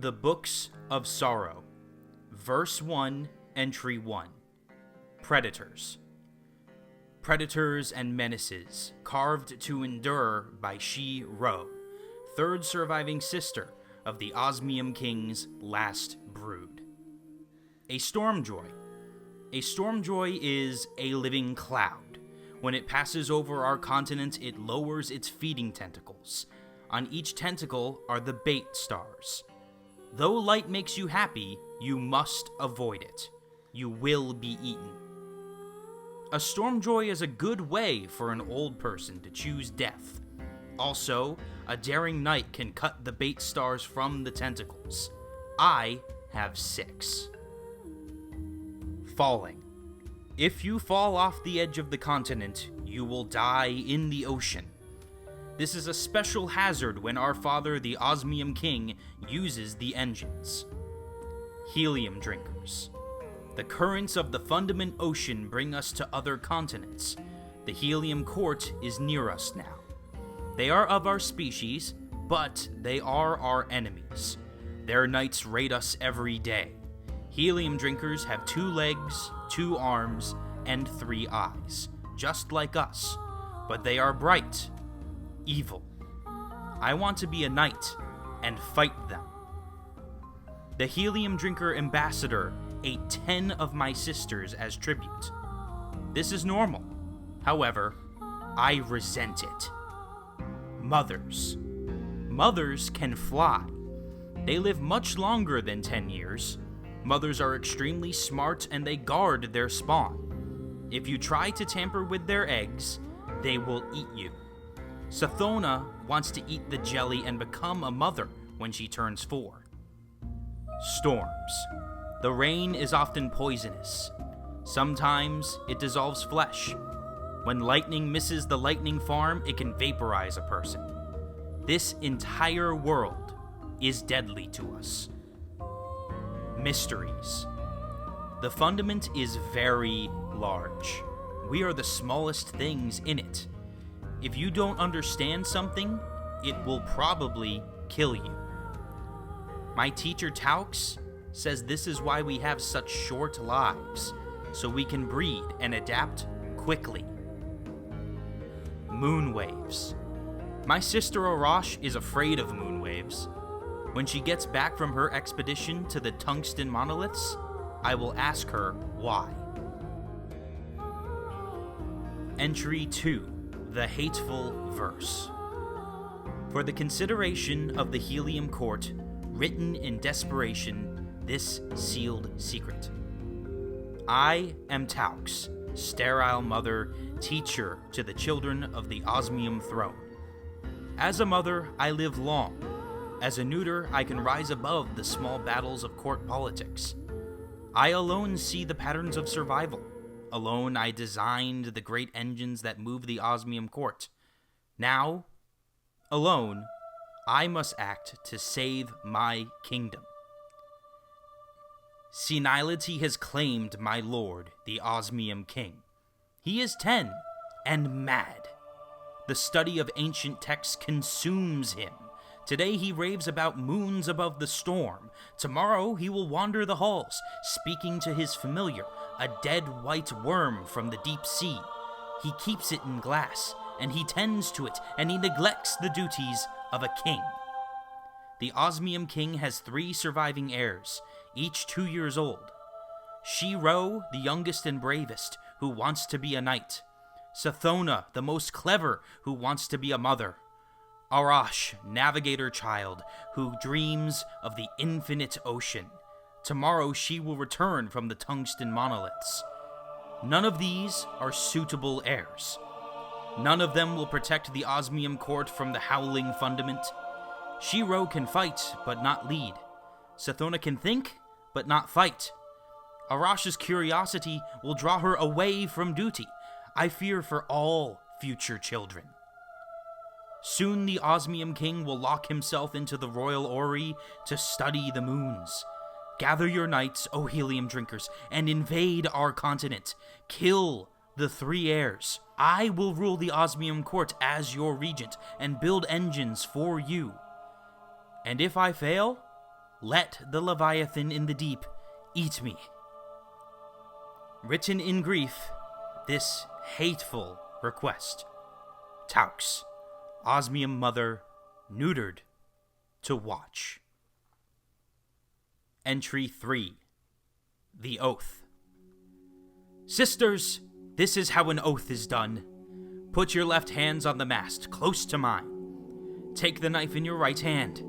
The Books of Sorrow, Verse 1, Entry 1. Predators. Predators and menaces, carved to endure by She-Ro, third surviving sister of the Osmium King's last brood. A Stormjoy. A Stormjoy is a living cloud. When it passes over our continent, it lowers its feeding tentacles. On each tentacle are the bait stars. Though light makes you happy, you must avoid it. You will be eaten. A Stormjoy is a good way for an old person to choose death. Also, a daring knight can cut the bait stars from the tentacles. I have 6. Falling. If you fall off the edge of the continent, you will die in the ocean. This is a special hazard when our father, the Osmium King, uses the engines. Helium drinkers. The currents of the Fundament Ocean bring us to other continents. The Helium Court is near us now. They are of our species, but they are our enemies. Their knights raid us every day. Helium drinkers have 2 legs, 2 arms, and 3 eyes, just like us. But they are bright, evil. I want to be a knight and fight them. The Helium Drinker Ambassador ate 10 of my sisters as tribute. This is normal. However, I resent it. Mothers. Mothers can fly. They live much longer than 10 years. Mothers are extremely smart and they guard their spawn. If you try to tamper with their eggs, they will eat you. Sathona wants to eat the jelly and become a mother when she turns 4. Storms. The rain is often poisonous. Sometimes it dissolves flesh. When lightning misses the lightning farm, it can vaporize a person. This entire world is deadly to us. Mysteries. The Fundament is very large. We are the smallest things in it. If you don't understand something, it will probably kill you. My teacher Taox says this is why we have such short lives, so we can breed and adapt quickly. Moonwaves. My sister Aurash is afraid of moonwaves. When she gets back from her expedition to the tungsten monoliths, I will ask her why. Entry 2. The Hateful Verse. For the consideration of the Helium Court, written in desperation, this sealed secret. I am Taox, sterile mother, teacher to the children of the Osmium throne. As a mother, I live long. As a neuter, I can rise above the small battles of court politics. I alone see the patterns of survival. Alone, I designed the great engines that move the Osmium court. Now, alone, I must act to save my kingdom. Senility has claimed my lord, the Osmium King. He is 10 and mad. The study of ancient texts consumes him. Today he raves about moons above the storm. Tomorrow he will wander the halls, speaking to his familiar, a dead white worm from the deep sea. He keeps it in glass, and he tends to it, and he neglects the duties of a king. The Osmium King has 3 surviving heirs, each 2 years old. She-Ro, the youngest and bravest, who wants to be a knight. Sathona, the most clever, who wants to be a mother. Aurash, navigator child, who dreams of the infinite ocean. Tomorrow she will return from the tungsten monoliths. None of these are suitable heirs. None of them will protect the Osmium court from the howling Fundament. She-Ro can fight, but not lead. Sathona can think, but not fight. Aurash's curiosity will draw her away from duty. I fear for all future children. Soon the Osmium King will lock himself into the royal orrery to study the moons. Gather your knights, O Helium drinkers, and invade our continent. Kill the 3 heirs. I will rule the Osmium court as your regent and build engines for you. And if I fail, let the Leviathan in the deep eat me. Written in grief, this hateful request. Taox, Osmium mother, neutered to watch. Entry 3. The Oath. Sisters, this is how an oath is done. Put your left hands on the mast, close to mine. Take the knife in your right hand.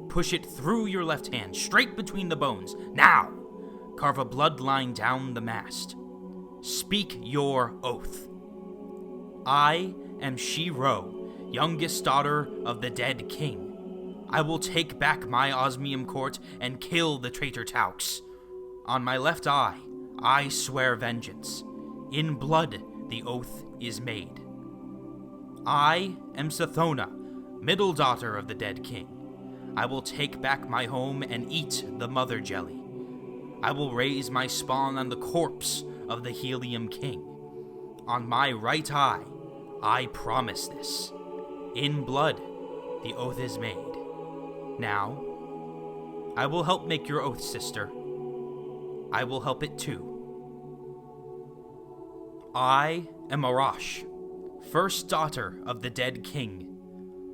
Push it through your left hand, straight between the bones. Now, carve a bloodline down the mast. Speak your oath. I am She-Ro, youngest daughter of the dead king. I will take back my Osmium court and kill the traitor Taox. On my left eye, I swear vengeance. In blood, the oath is made. I am Sathona, middle daughter of the dead king. I will take back my home and eat the mother jelly. I will raise my spawn on the corpse of the Helium king. On my right eye, I promise this. In blood, the oath is made. Now, I will help make your oath, sister. I will help it too. I am Aurash, first daughter of the dead king.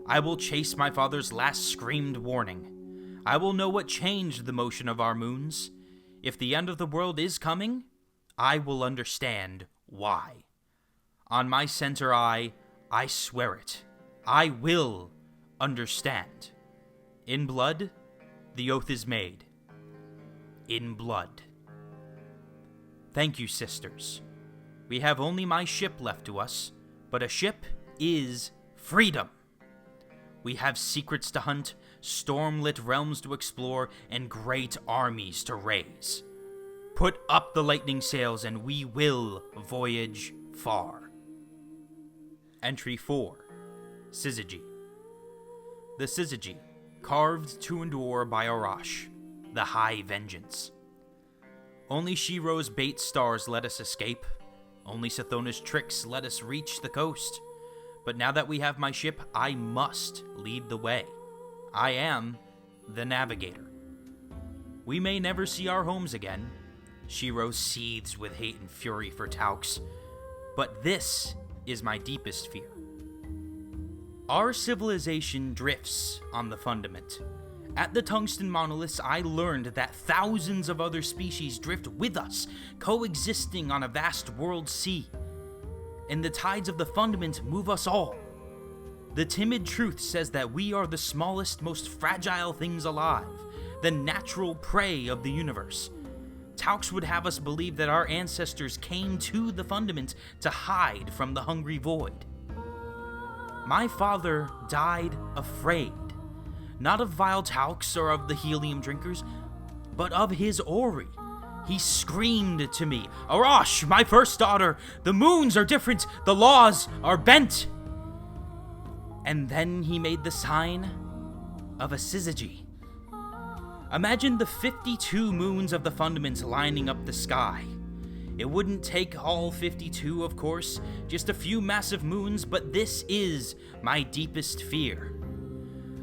I will chase my father's last screamed warning. I will know what changed the motion of our moons. If the end of the world is coming, I will understand why. On my center eye, I swear it. I will understand. In blood, the oath is made. In blood. Thank you, sisters. We have only my ship left to us, but a ship is freedom. We have secrets to hunt, storm-lit realms to explore, and great armies to raise. Put up the lightning sails and we will voyage far. Entry 4. SYZYGY. The SYZYGY, carved to endure by Aurash, the High Vengeance. Only She-Ro's bait stars let us escape. Only Sathona's tricks let us reach the coast. But now that we have my ship, I must lead the way. I am the navigator. We may never see our homes again. She-Ro seethes with hate and fury for Taox. But this is my deepest fear. Our civilization drifts on the fundament. At the tungsten monoliths, I learned that thousands of other species drift with us, coexisting on a vast world sea. And the tides of the fundament move us all. The timid truth says that we are the smallest, most fragile things alive, the natural prey of the universe. Taox would have us believe that our ancestors came to the fundament to hide from the hungry void. My father died afraid, not of vile Taox or of the helium drinkers, but of his Ori. He screamed to me, "Aurash, my first daughter, the moons are different, the laws are bent." And then he made the sign of a SYZYGY. Imagine the 52 moons of the fundament lining up the sky. It wouldn't take all 52, of course, just a few massive moons, but this is my deepest fear.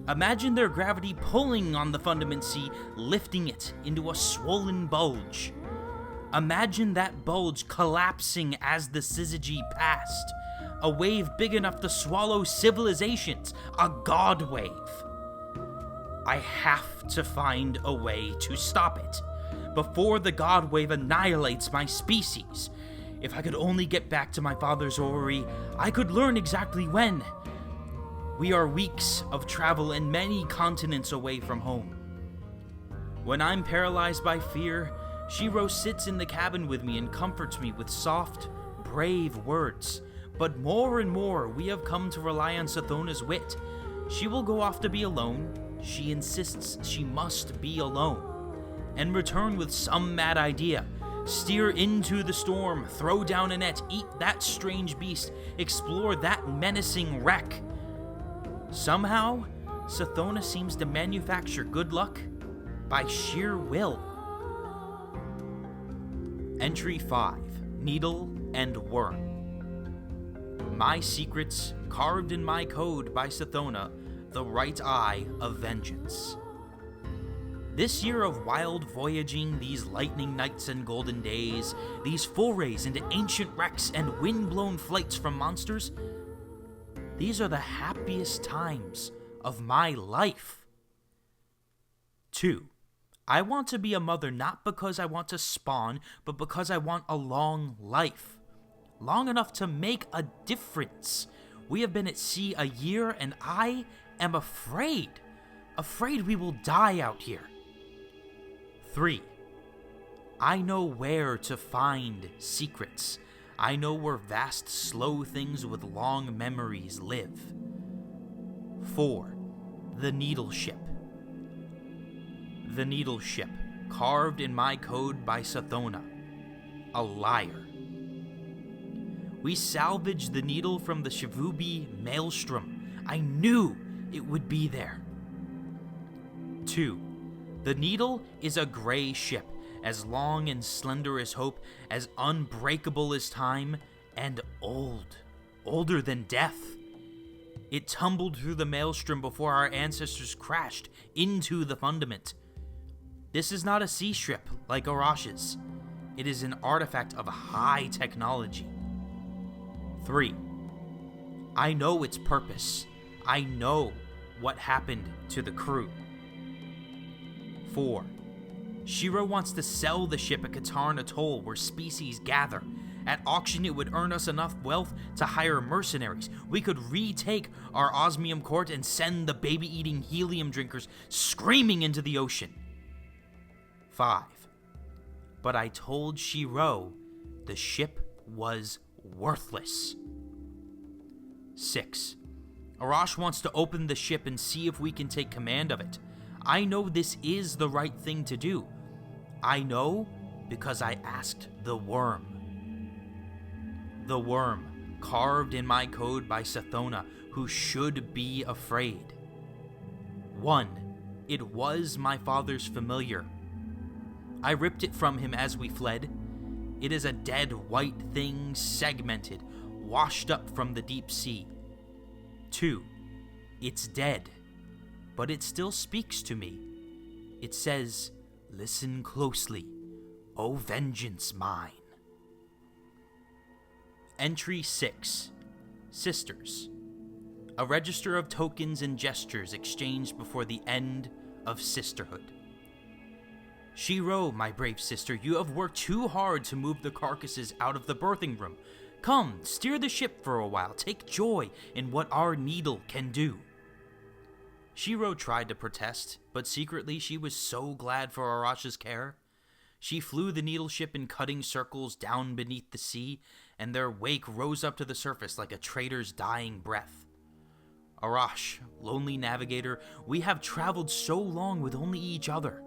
Imagine their gravity pulling on the fundament sea, lifting it into a swollen bulge. Imagine that bulge collapsing as the SYZYGY passed. A wave big enough to swallow civilizations. A god wave. I have to find a way to stop it before the god wave annihilates my species. If I could only get back to my father's Ori, I could learn exactly when. We are weeks of travel and many continents away from home. When I'm paralyzed by fear, She-Ro sits in the cabin with me and comforts me with soft, brave words. But more and more, we have come to rely on Sathona's wit. She will go off to be alone. She insists she must be alone. And return with some mad idea. Steer into the storm, throw down a net, eat that strange beast, explore that menacing wreck. Somehow, Sathona seems to manufacture good luck by sheer will. Entry 5. Needle and Worm. My secrets, carved in my code by Sathona, the right eye of vengeance. This year of wild voyaging, these lightning nights and golden days, these forays into ancient wrecks and wind-blown flights from monsters, these are the happiest times of my life. 2. I want to be a mother not because I want to spawn, but because I want a long life. Long enough to make a difference. We have been at sea a year and I am afraid. Afraid we will die out here. 3. I know where to find secrets. I know where vast, slow things with long memories live. 4. The Needle Ship. The Needle Ship, carved in my code by Sathona. A liar. We salvaged the needle from the SYZYGY maelstrom. I knew it would be there. 2. The needle is a gray ship, as long and slender as hope, as unbreakable as time, and old. Older than death. It tumbled through the maelstrom before our ancestors crashed into the fundament. This is not a sea ship like Aurash's. It is an artifact of high technology. 3. I know its purpose. I know what happened to the crew. 4. Shiro wants to sell the ship at Katarn Atoll where species gather. At auction it would earn us enough wealth to hire mercenaries. We could retake our Osmium court and send the baby-eating helium drinkers screaming into the ocean. 5. But I told Shiro the ship was worthless. 6. Aurash wants to open the ship and see if we can take command of it. I know this is the right thing to do. I know because I asked the worm. The worm, carved in my code by Sathona, who should be afraid. 1. It was my father's familiar. I ripped it from him as we fled. It is a dead white thing, segmented, washed up from the deep sea. 2. It's dead, but it still speaks to me. It says, "Listen closely, O vengeance mine." Entry 6. Sisters. A register of tokens and gestures exchanged before the end of sisterhood. Shiro, my brave sister, you have worked too hard to move the carcasses out of the birthing room. Come, steer the ship for a while. Take joy in what our needle can do. Shiro tried to protest, but secretly she was so glad for Aurash's care. She flew the needle ship in cutting circles down beneath the sea, and their wake rose up to the surface like a traitor's dying breath. Aurash, lonely navigator, we have traveled so long with only each other.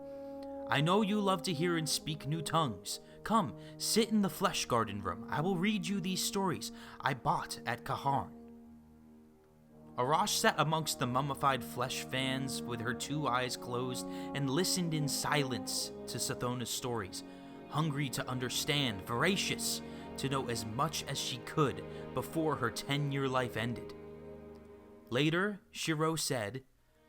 I know you love to hear and speak new tongues. Come, sit in the flesh garden room. I will read you these stories I bought at Kaharn. Aurash sat amongst the mummified flesh fans with her 2 eyes closed and listened in silence to Sathona's stories, hungry to understand, voracious to know as much as she could before her 10-year life ended. Later, Shiro said,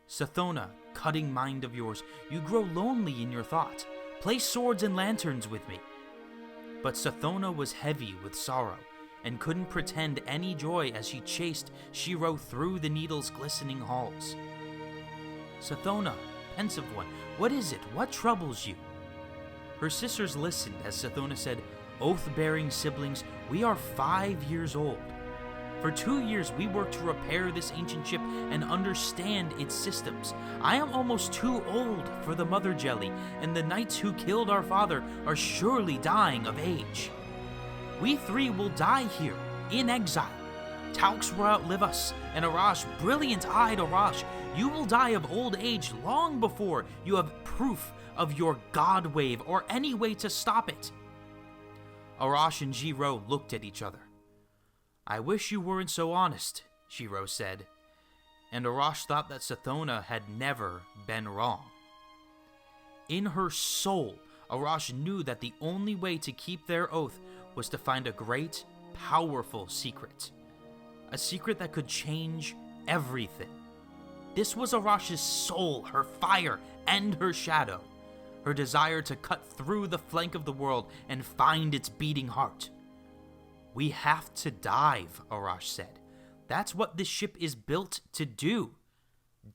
"Sathona, cutting mind of yours, you grow lonely in your thought. Play swords and lanterns with me." But Sathona was heavy with sorrow, and couldn't pretend any joy as she chased Shiro through the needle's glistening halls. "Sathona, pensive one, what is it? What troubles you?" Her sisters listened as Sathona said, "Oath-bearing siblings, we are 5 years old. For 2 years we worked to repair this ancient ship and understand its systems. I am almost too old for the mother jelly, and the knights who killed our father are surely dying of age. We 3 will die here, in exile. Taox will outlive us, and Aurash, brilliant-eyed Aurash, you will die of old age long before you have proof of your god wave or any way to stop it." Aurash and Shiro looked at each other. "I wish you weren't so honest," Shiro said, and Aurash thought that Sathona had never been wrong. In her soul, Aurash knew that the only way to keep their oath was to find a great, powerful secret. A secret that could change everything. This was Aurash's soul, her fire, and her shadow. her desire to cut through the flank of the world and find its beating heart. "We have to dive," Aurash said. "That's what this ship is built to do.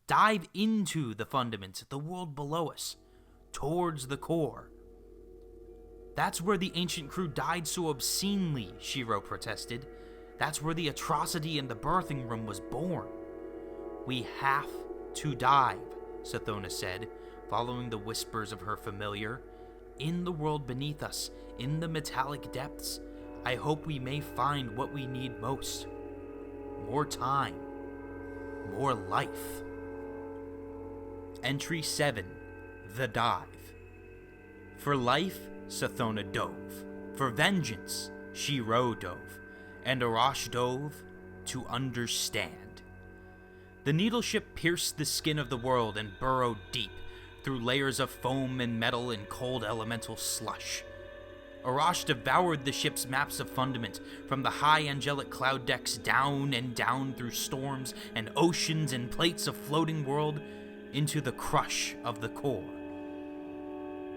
Dive into the fundament, the world below us, towards the core." "That's where the ancient crew died so obscenely," Shiro protested. "That's where the atrocity in the birthing room was born." "We have to dive," Sathona said, following the whispers of her familiar. "In the world beneath us, in the metallic depths, I hope we may find what we need most. More time. More life." Entry 7. The Dive. For life, Sathona dove. For vengeance, Shiro dove. And Aurash dove to understand. The needle ship pierced the skin of the world and burrowed deep, through layers of foam and metal and cold elemental slush. Aurash devoured the ship's maps of fundament, from the high angelic cloud decks down and down through storms and oceans and plates of floating world, into the crush of the core.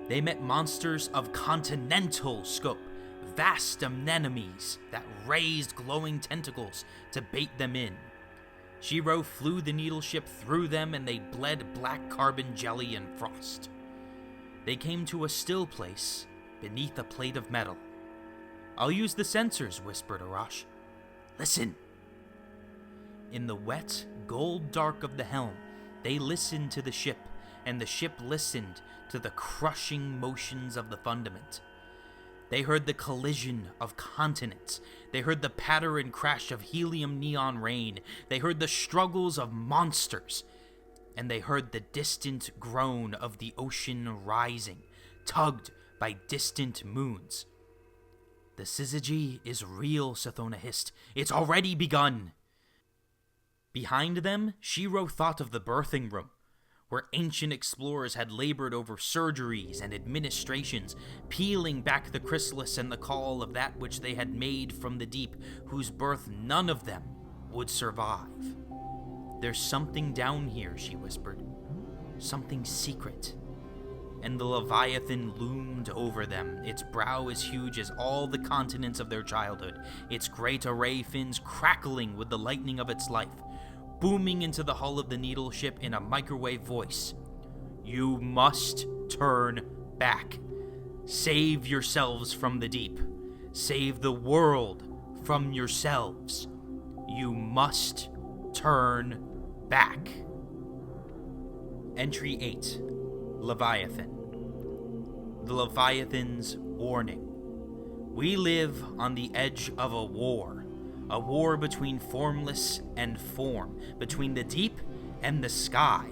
They met monsters of continental scope, vast anemones that raised glowing tentacles to bait them in. Shiro flew the needle ship through them, and they bled black carbon jelly and frost. They came to a still place beneath a plate of metal. "I'll use the sensors," whispered Aurash. "Listen." In the wet, gold dark of the helm, they listened to the ship, and the ship listened to the crushing motions of the fundament. They heard the collision of continents. They heard the patter and crash of helium neon rain. They heard the struggles of monsters. And they heard the distant groan of the ocean rising, tugged by distant moons. "The SYZYGY is real," Sathona hissed. "It's already begun." Behind them, Shiro thought of the birthing room, where ancient explorers had labored over surgeries and administrations, peeling back the chrysalis and the call of that which they had made from the deep, whose birth none of them would survive. "There's something down here," she whispered. "Something secret." And the Leviathan loomed over them, its brow as huge as all the continents of their childhood, its great array fins crackling with the lightning of its life, booming into the hull of the needle ship in a microwave voice. "You must turn back. Save yourselves from the deep. Save the world from yourselves. You must turn back." Entry 8. Leviathan. The Leviathan's warning. "We live on the edge of a war between formless and form, between the deep and the sky.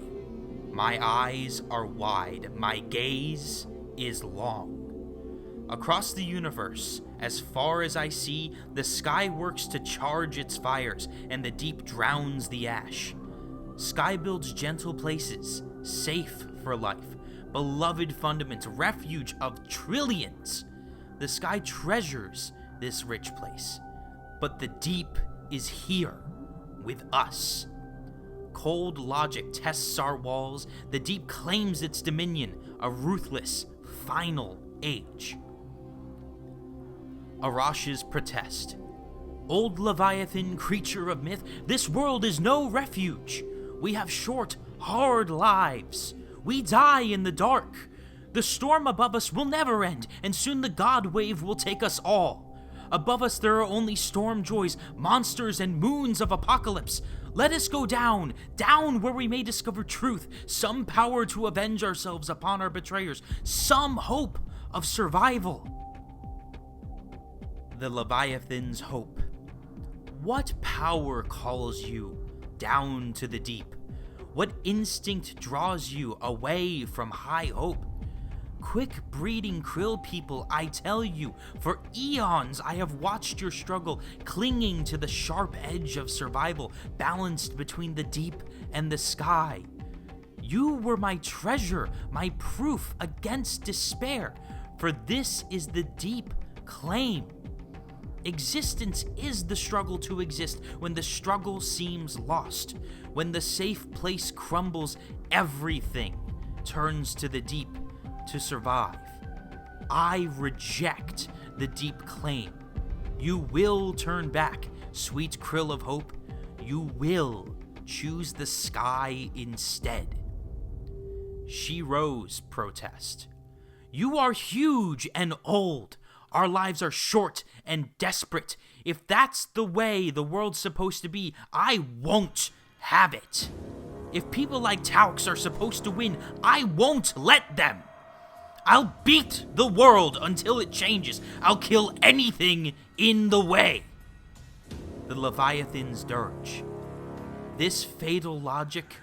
My eyes are wide, my gaze is long. Across the universe, as far as I see, the sky works to charge its fires, and the deep drowns the ash. Sky builds gentle places, safe for life, beloved fundament, refuge of trillions. The sky treasures this rich place. But the deep is here, with us. Cold logic tests our walls. The deep claims its dominion, a ruthless, final age." Aurash's protest. "Old Leviathan, creature of myth, this world is no refuge. We have short, hard lives. We die in the dark. The storm above us will never end, and soon the god wave will take us all. Above us there are only storm joys, monsters, and moons of apocalypse. Let us go down, down where we may discover truth, some power to avenge ourselves upon our betrayers, some hope of survival." The Leviathan's hope. What power calls you down to the deep? What instinct draws you away from high hope? Quick breeding krill people, I tell you, for eons I have watched your struggle, clinging to the sharp edge of survival, balanced between the deep and the sky. You were my treasure, my proof against despair, for this is the deep claim. Existence is the struggle to exist when the struggle seems lost. When the safe place crumbles, everything turns to the deep, to survive. I reject the deep claim. You will turn back, sweet krill of hope. You will choose the sky instead. She rose, protest. You are huge and old. Our lives are short and desperate. If that's the way the world's supposed to be, I won't have it. If people like Taox are supposed to win, I won't let them. I'll beat the world until it changes. I'll kill anything in the way. The Leviathan's dirge. This fatal logic.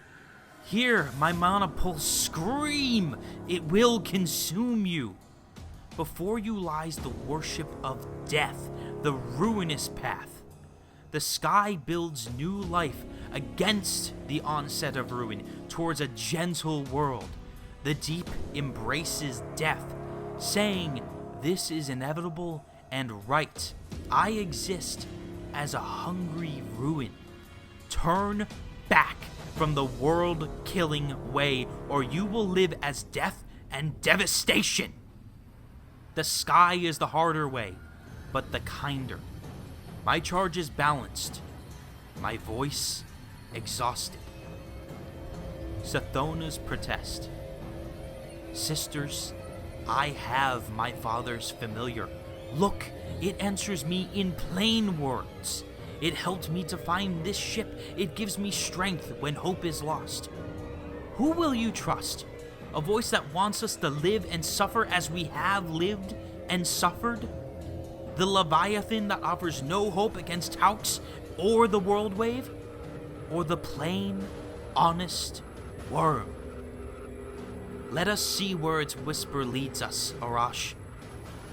Hear my mana pulse scream. It will consume you. Before you lies the worship of death, the ruinous path. The sky builds new life against the onset of ruin towards a gentle world. The deep embraces death, saying, this is inevitable and right. I exist as a hungry ruin. Turn back from the world-killing way, or you will live as death and devastation. The sky is the harder way, but the kinder. My charge is balanced, my voice exhausted. Sathona's protest. Sisters, I have my father's familiar. Look, it answers me in plain words. It helped me to find this ship. It gives me strength when hope is lost. Who will you trust? A voice that wants us to live and suffer as we have lived and suffered? The Leviathan that offers no hope against Taox or the world wave? Or the plain, honest worm? Let us see where its whisper leads us, Aurash.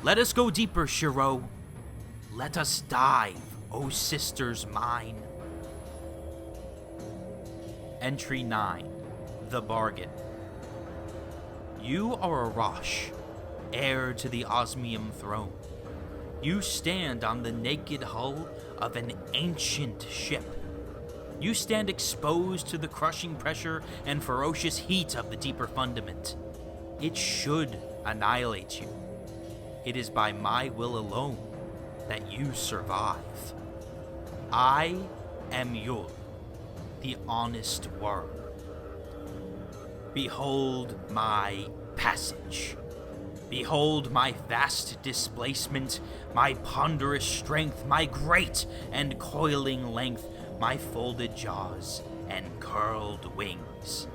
Let us go deeper, Shiro. Let us dive, O sisters mine. Entry 9. The Bargain. You are Aurash, heir to the Osmium throne. You stand on the naked hull of an ancient ship. You stand exposed to the crushing pressure and ferocious heat of the deeper fundament. It should annihilate you. It is by my will alone that you survive. I am Yul, the honest worm. Behold my passage. Behold my vast displacement, my ponderous strength, my great and coiling length, my folded jaws and curled wings.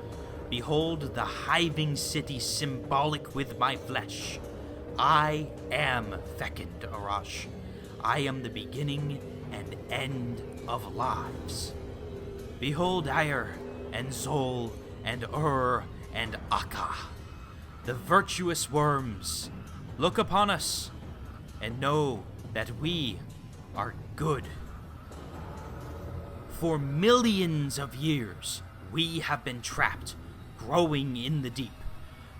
Behold the hiving city symbolic with my flesh. I am fecund, Aurash. I am the beginning and end of lives. Behold Ayer and Zol and and Akka, the virtuous worms. Look upon us and know that we are good. For millions of years, we have been trapped, growing in the deep.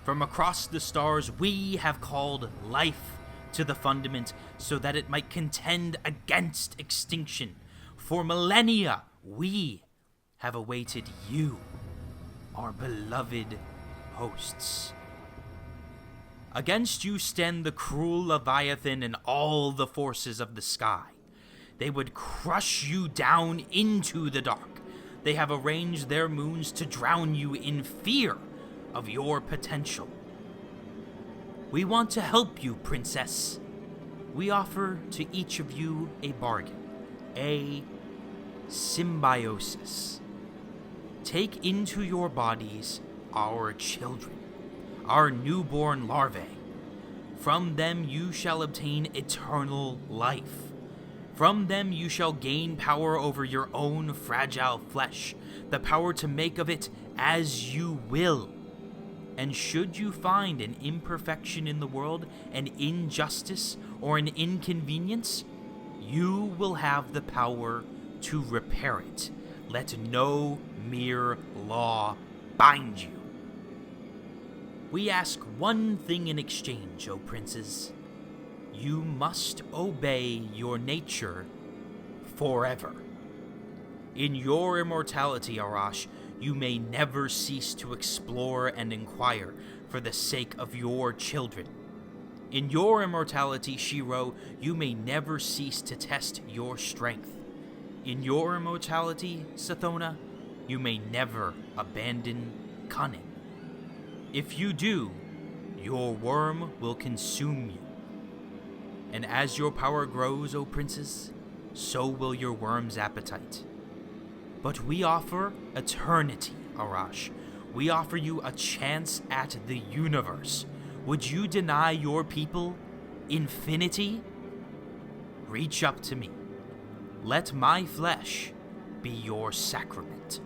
From across the stars, we have called life to the fundament so that it might contend against extinction. For millennia, we have awaited you, our beloved hosts. Against you stand the cruel Leviathan and all the forces of the sky. They would crush you down into the dark. They have arranged their moons to drown you in fear of your potential. We want to help you, princess. We offer to each of you a bargain, a symbiosis. Take into your bodies our children, our newborn larvae. From them you shall obtain eternal life. From them you shall gain power over your own fragile flesh, the power to make of it as you will. And should you find an imperfection in the world, an injustice, or an inconvenience, you will have the power to repair it. Let no mere law bind you. We ask one thing in exchange, O princes. You must obey your nature forever. In your immortality, Aurash, you may never cease to explore and inquire for the sake of your children. In your immortality, Shiro, you may never cease to test your strength. In your immortality, Sathona, you may never abandon cunning. If you do, your worm will consume you. And as your power grows, O princes, so will your worm's appetite. But we offer eternity, Aurash. We offer you a chance at the universe. Would you deny your people infinity? Reach up to me. Let my flesh be your sacrament.